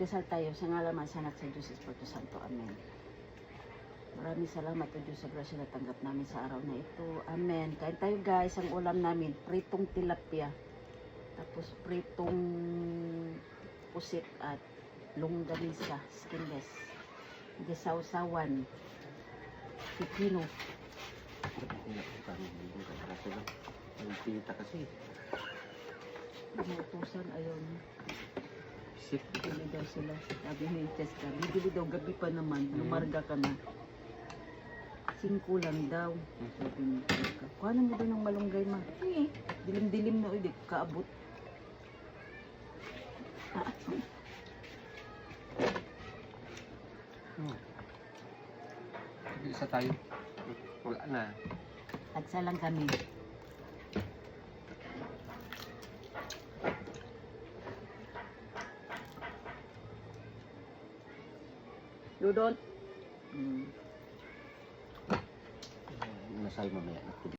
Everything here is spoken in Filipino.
Magdasal tayo sa ngalan ng Anak sa Diyos Espiritu Santo. Amen. Maraming salamat o Diyos sa grasya na tanggap namin sa araw na ito. Amen. Kain tayo guys, ang ulam namin, pritong tilapia. Tapos pritong pusit at longganisa, skinless. Gisawsawan, pipino. Nagpita kasi. Inuutusan, ayun. Isip. Bibili daw sila. Sabi ni Cheska, bibili daw gabi pa naman. Lumarga ka na. 5 lang daw. Sabi ni Cheska. Kuha mo doon ng malunggay ma. Dilim-dilim na ulit. Kaabot. Isa tayo. Wala na. Tagsa lang kami. Dudot. Nasal mamaya.